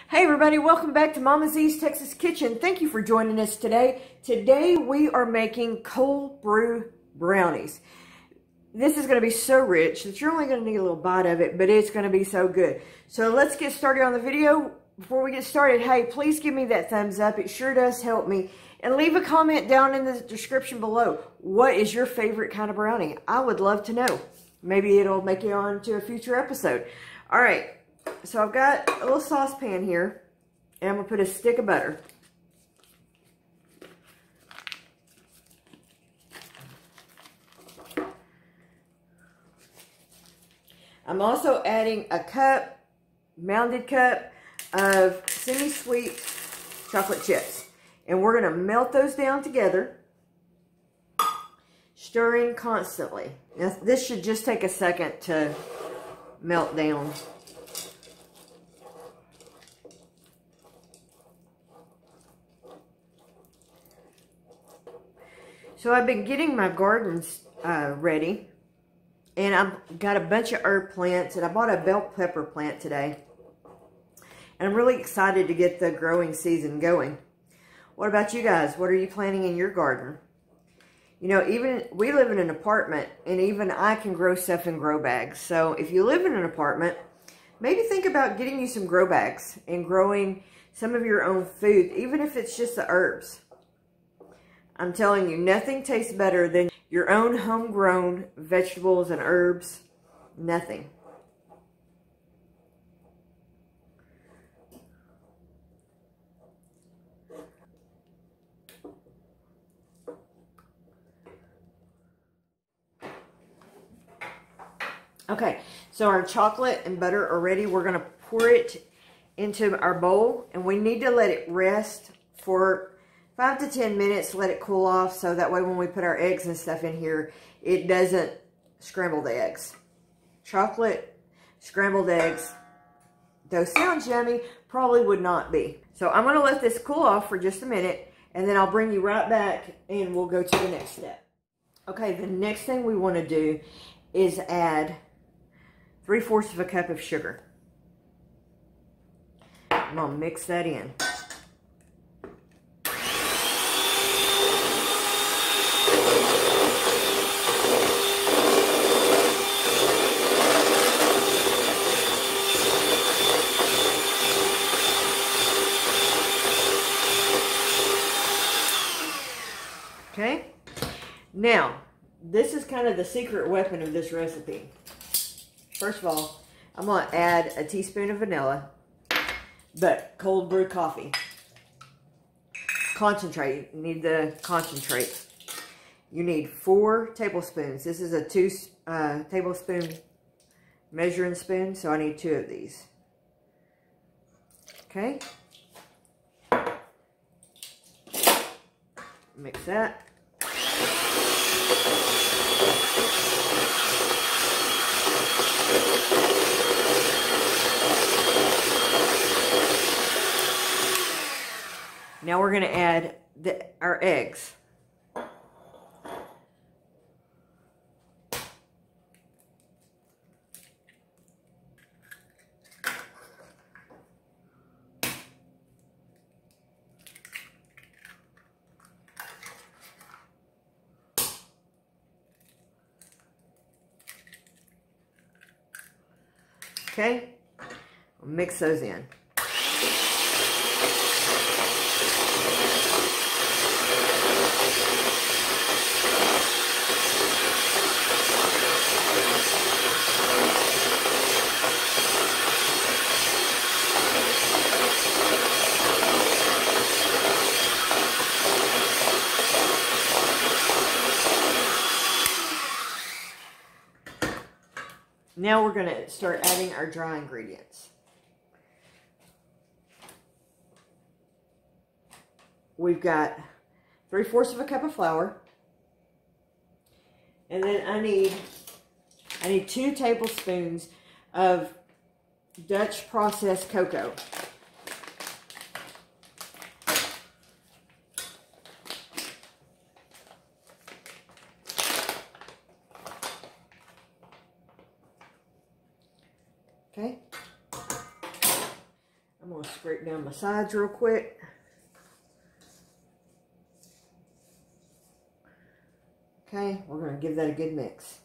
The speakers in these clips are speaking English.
Hey everybody, welcome back to Mama Z's Texas Kitchen. Thank you for joining us today. Today we are making cold brew brownies. This is going to be so rich that you're only going to need a little bite of it, but it's going to be so good. So let's get started on the video. Before we get started, hey, please give me that thumbs up. It sure does help me. And leave a comment down in the description below. What is your favorite kind of brownie? I would love to know. Maybe it'll make it on to a future episode. All right. So I've got a little saucepan here, and I'm going to put a stick of butter. I'm also adding a mounded cup of semi-sweet chocolate chips. And we're going to melt those down together, stirring constantly. Now, this should just take a second to melt down. So I've been getting my gardens ready, and I've got a bunch of herb plants, and I bought a bell pepper plant today. And I'm really excited to get the growing season going. What about you guys? What are you planting in your garden? You know, we live in an apartment, and even I can grow stuff in grow bags. So if you live in an apartment, maybe think about getting you some grow bags and growing some of your own food, even if it's just the herbs. I'm telling you, nothing tastes better than your own homegrown vegetables and herbs. Nothing. Okay, so our chocolate and butter are ready. We're going to pour it into our bowl, and we need to let it rest for 5 to 10 minutes, let it cool off, so that way when we put our eggs and stuff in here, it doesn't scramble the eggs. Chocolate, scrambled eggs, those sound yummy, probably would not be. So I'm going to let this cool off for just a minute, and then I'll bring you right back, and we'll go to the next step. Okay, the next thing we want to do is add 3/4 of a cup of sugar. I'm going to mix that in. Okay, now, this is kind of the secret weapon of this recipe. First of all, I'm going to add a teaspoon of vanilla, but cold brew coffee. Concentrate, you need the concentrate. You need 4 tablespoons. This is a 2 tablespoon measuring spoon, so I need 2 of these. Okay. Mix that. Now we're going to add our eggs. Okay, we'll mix those in. Now we're going to start adding our dry ingredients. We've got 3/4 of a cup of flour. And then I need 2 tablespoons of Dutch processed cocoa. Okay. I'm going to scrape down my sides real quick. Okay, we're going to give that a good mix.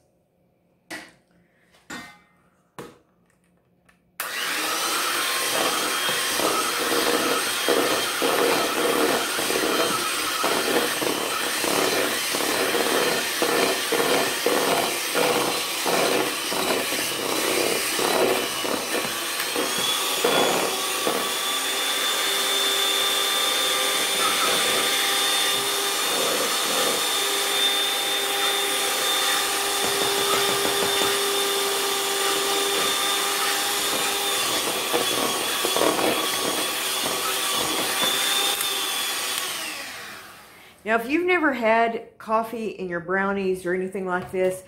Now, if you've never had coffee in your brownies or anything like this,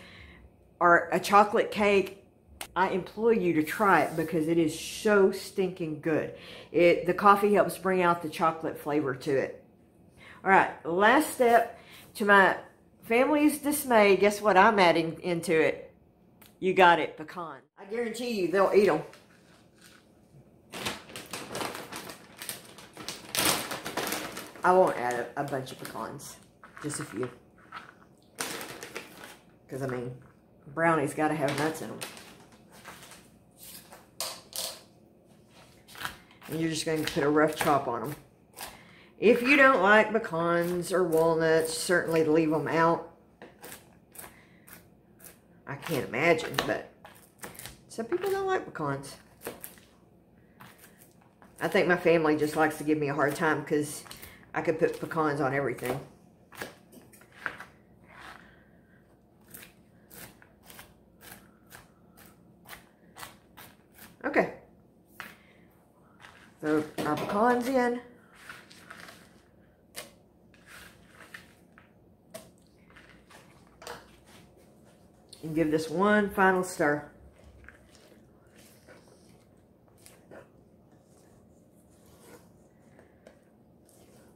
or a chocolate cake, I implore you to try it because it is so stinking good. The coffee helps bring out the chocolate flavor to it. All right, last step. To my family's dismay, guess what I'm adding into it? You got it, pecan. I guarantee you they'll eat them. I won't add a bunch of pecans, just a few. Because, I mean, brownies got to have nuts in them. And you're just going to put a rough chop on them. If you don't like pecans or walnuts, certainly leave them out. I can't imagine, but some people don't like pecans. I think my family just likes to give me a hard time because I could put pecans on everything. Okay. Throw our pecans in. And give this one final stir.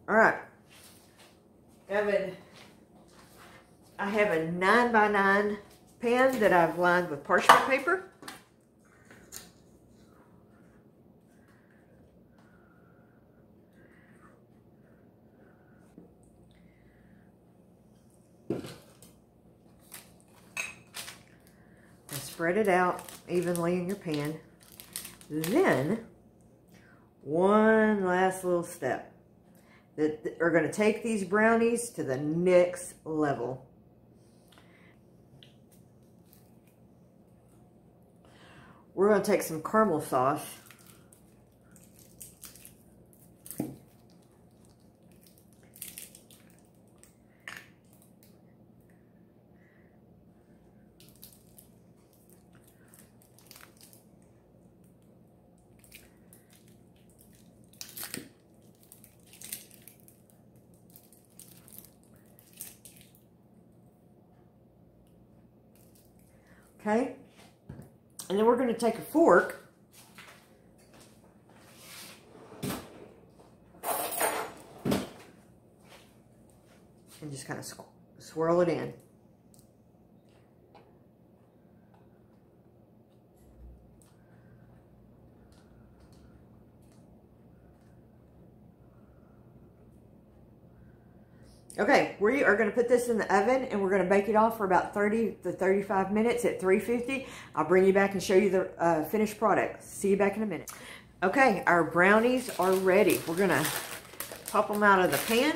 All right, I have a 9x9 pan that I've lined with parchment paper. And spread it out evenly in your pan. Then, one last little step that are going to take these brownies to the next level. We're going to take some caramel sauce. Okay, and then we're going to take a fork and just kind of swirl it in. Okay, we are going to put this in the oven and we're going to bake it off for about 30 to 35 minutes at 350. I'll bring you back and show you the finished product. See you back in a minute. Okay, our brownies are ready. We're going to pop them out of the pan.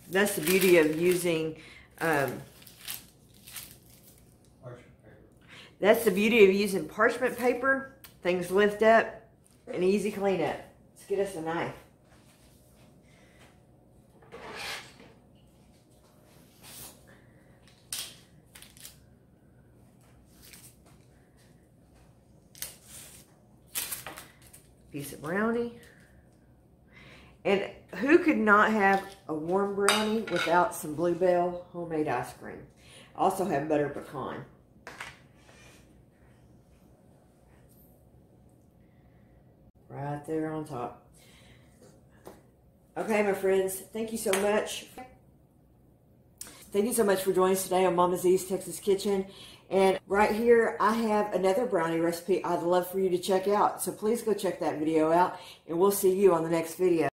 That's the beauty of using parchment paper. Things lift up and easy cleanup. Let's get us a knife. Piece of brownie. And who could not have a warm brownie without some Bluebell homemade ice cream? I also have butter pecan. Right there on top. Okay, my friends, thank you so much. Thank you so much for joining us today on Mama Z's Texas Kitchen. And right here, I have another brownie recipe I'd love for you to check out. So please go check that video out, and we'll see you on the next video.